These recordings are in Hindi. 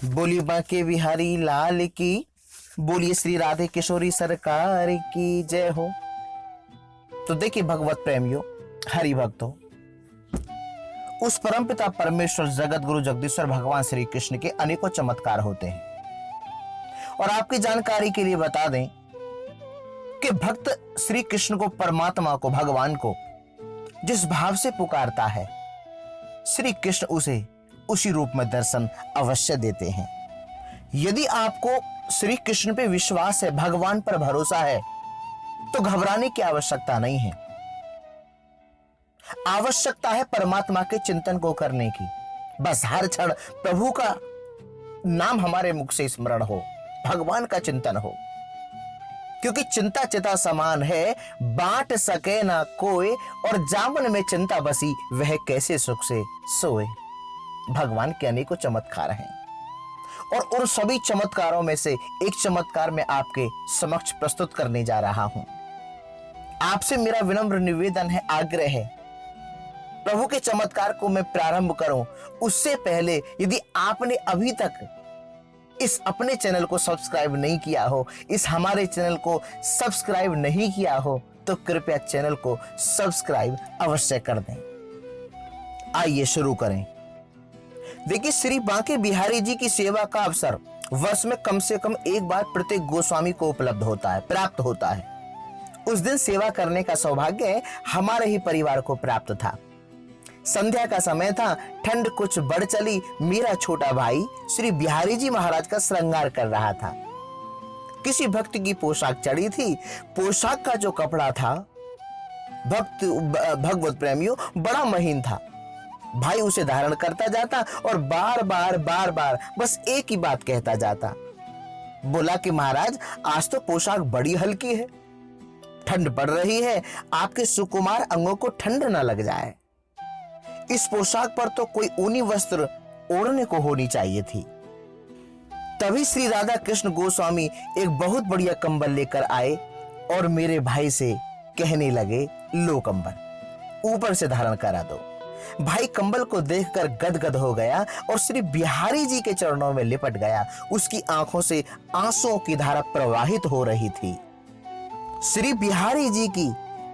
बोली बांके बिहारी लाल की, बोलिए श्री राधे किशोरी सरकार की जय हो। तो देखिए भगवत प्रेमियों, हरि भक्तों, उस परमपिता परमेश्वर जगत गुरु जगदीश्वर भगवान श्री कृष्ण के अनेकों चमत्कार होते हैं। और आपकी जानकारी के लिए बता दें कि भक्त श्री कृष्ण को, परमात्मा को, भगवान को जिस भाव से पुकारता है, श्री कृष्ण उसे उसी रूप में दर्शन अवश्य देते हैं। यदि आपको श्री कृष्ण पे विश्वास है, भगवान पर भरोसा है, तो घबराने की आवश्यकता नहीं है। आवश्यकता है परमात्मा के चिंतन को करने की। बस हर क्षण प्रभु का नाम हमारे मुख से स्मरण हो, भगवान का चिंतन हो, क्योंकि चिंता चिता समान है, बांट सके ना कोई, और जामन में चिंता बसी, वह कैसे सुख से सोए। भगवान के अनेकों चमत्कार हैं और उन सभी चमत्कारों में से एक चमत्कार मैं आपके समक्ष प्रस्तुत करने जा रहा हूं। आपसे मेरा विनम्र निवेदन है, आग्रह है, प्रभु के चमत्कार को मैं प्रारंभ करूं उससे पहले यदि आपने अभी तक इस अपने चैनल को सब्सक्राइब नहीं किया हो, इस हमारे चैनल को सब्सक्राइब नहीं किया हो, तो कृपया चैनल को सब्सक्राइब अवश्य कर दें। आइए शुरू करें। देखिए, श्री बांके बिहारी जी की सेवा का अवसर वर्ष में कम से कम एक बार प्रत्येक गोस्वामी को उपलब्ध होता है, प्राप्त होता है। उस दिन सेवा करने का सौभाग्य हमारे ही परिवार को प्राप्त था। संध्या का समय था, ठंड कुछ बढ़ चली। मेरा छोटा भाई श्री बिहारी जी महाराज का श्रृंगार कर रहा था। किसी भक्त की पोशाक चढ़ी थी। पोशाक का जो कपड़ा था, भगवत प्रेमियों, बड़ा महीन था। भाई उसे धारण करता जाता और बार बार बस एक ही बात कहता जाता। बोला कि महाराज, आज तो पोशाक बड़ी हल्की है, ठंड पड़ रही है, आपके सुकुमार अंगों को ठंड न लग जाए। इस पोशाक पर तो कोई ऊनी वस्त्र ओढ़ने को होनी चाहिए थी। तभी श्री राधा कृष्ण गोस्वामी एक बहुत बढ़िया कंबल लेकर आए और मेरे भाई से कहने लगे, लो कंबल ऊपर से धारण करा दो। भाई कंबल को देखकर गदगद हो गया और श्री बिहारी जी के चरणों में लिपट गया। उसकी आंखों से आंसुओं की धारा प्रवाहित हो रही थी। श्री बिहारी जी की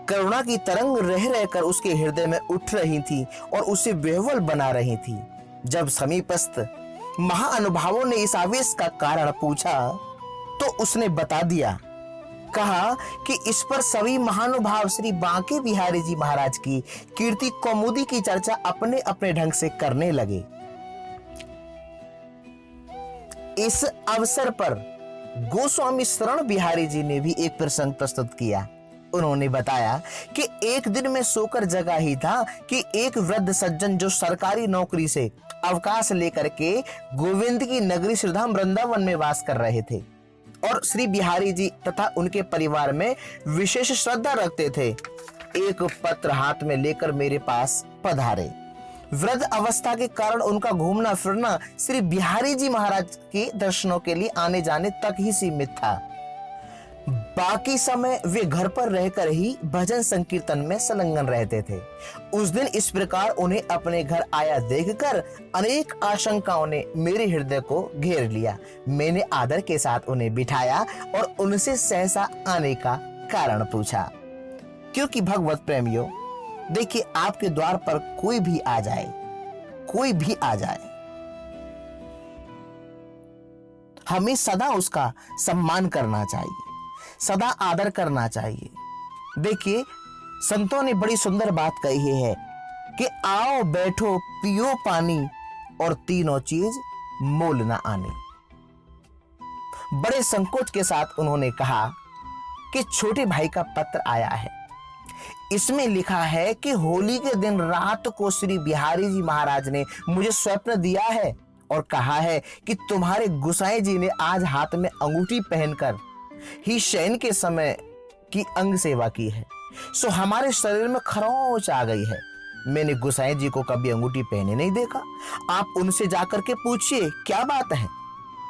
करुणा की तरंग रह रहकर उसके हृदय में उठ रही थी और उसे विह्वल बना रही थी। जब समीपस्थ महानुभावों ने इस आवेश का कारण पूछा तो उसने बता दिया। कहा कि इस पर सभी महानुभाव श्री बांके बिहारी जी महाराज की कीर्ति कौमुदी की चर्चा अपने अपने ढंग से करने लगे। इस अवसर पर गोस्वामी शरण बिहारी जी ने भी एक प्रसंग प्रस्तुत किया। उन्होंने बताया कि एक दिन में सोकर जगा ही था कि एक वृद्ध सज्जन जो सरकारी नौकरी से अवकाश लेकर के गोविंद की नगरी श्रीधाम वृंदावन में वास कर रहे थे और श्री बिहारी जी तथा उनके परिवार में विशेष श्रद्धा रखते थे, एक पत्र हाथ में लेकर मेरे पास पधारे। वृद्ध अवस्था के कारण उनका घूमना फिरना श्री बिहारी जी महाराज के दर्शनों के लिए आने जाने तक ही सीमित था। बाकी समय वे घर पर रहकर ही भजन संकीर्तन में संलग्न रहते थे। उस दिन इस प्रकार उन्हें अपने घर आया देखकर अनेक आशंकाओं ने मेरे हृदय को घेर लिया। मैंने आदर के साथ उन्हें बिठाया और उनसे सहसा आने का कारण पूछा। क्योंकि भगवत प्रेमियों, देखिए, आपके द्वार पर कोई भी आ जाए, कोई भी आ जाए, हमें सदा उसका सम्मान करना चाहिए, सदा आदर करना चाहिए। देखिए, संतों ने बड़ी सुंदर बात कही है कि आओ बैठो पियो पानी और तीनों चीज मोल ना आने। बड़े संकोच के साथ उन्होंने कहा कि छोटे भाई का पत्र आया है। इसमें लिखा है कि होली के दिन रात को श्री बिहारी जी महाराज ने मुझे स्वप्न दिया है और कहा है कि तुम्हारे गुसाई जी ने आज हाथ में अंगूठी पहनकर ही शयन के समय की अंग सेवा की है, सो हमारे शरीर में खरोंच आ गई है। मैंने गुसाई जी को कभी अंगूठी पहने नहीं देखा, आप उनसे जाकर के पूछिए क्या बात है।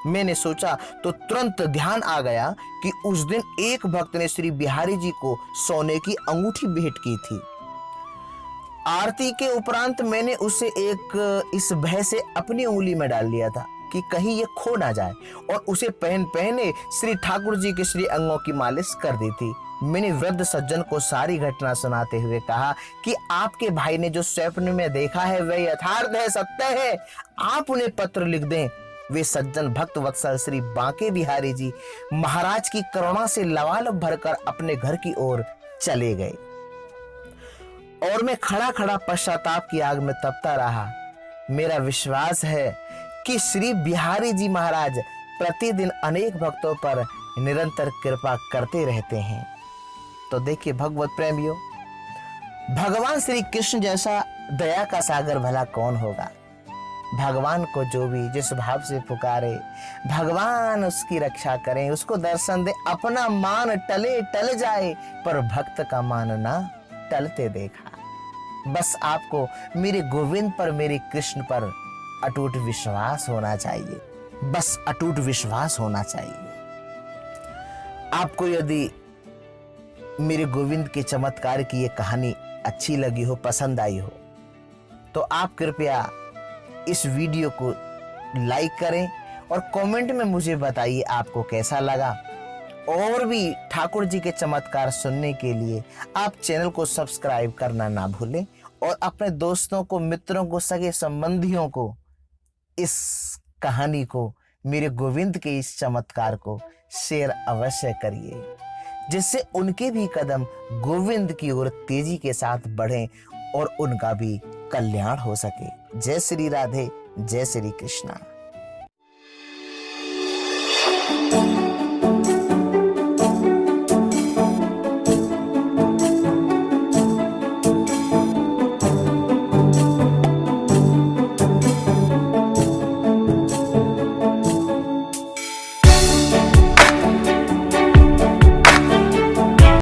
मैंने सोचा तो तुरंत ध्यान आ गया कि उस दिन एक भक्त ने श्री बिहारी जी को सोने की अंगूठी भेंट की थी। आरती के उपरांत मैंने उसे एक इस भय से अपनी उंगली में डाल लिया था। कि कहीं ये खो ना जाए, और उसे पहने श्री ठाकुर जी के श्री अंगों की मालिश कर दी थी। मैंने वृद्ध सज्जन को सारी घटना सुनाते हुए कहा कि आपके भाई ने जो स्वप्न में देखा है वह यथार्थ है, सत्य है, आप उन्हें पत्र लिख दें। वे सज्जन भक्त वत्सल श्री बांके बिहारी जी महाराज की करुणा से लबालब भरकर अपने घर की ओर चले गए, और मैं खड़ा खड़ा पश्चाताप की आग में तपता रहा। मेरा विश्वास है कि श्री बिहारी जी महाराज प्रतिदिन अनेक भक्तों पर निरंतर कृपा करते रहते हैं। तो देखिए भगवत प्रेमियों, भगवान श्री कृष्ण जैसा दया का सागर भला कौन होगा। भगवान को जो भी जिस भाव से पुकारे, भगवान उसकी रक्षा करें, उसको दर्शन दे। अपना मान टले टल जाए, पर भक्त का मान ना टलते देखा। बस आपको मेरे गोविंद पर, मेरे कृष्ण पर अटूट विश्वास होना चाहिए, बस अटूट विश्वास होना चाहिए। आपको यदि मेरे गोविंद के चमत्कार की ये कहानी अच्छी लगी हो, पसंद आई हो, तो आप कृपया इस वीडियो को लाइक करें और कमेंट में मुझे बताइए आपको कैसा लगा। और भी ठाकुर जी के चमत्कार सुनने के लिए आप चैनल को सब्सक्राइब करना ना भूलें, और अपने दोस्तों को, मित्रों को, सगे संबंधियों को इस कहानी को, मेरे गोविंद के इस चमत्कार को शेयर अवश्य करिए, जिससे उनके भी कदम गोविंद की ओर तेजी के साथ बढ़ें और उनका भी कल्याण हो सके। जय श्री राधे, जय श्री कृष्णा।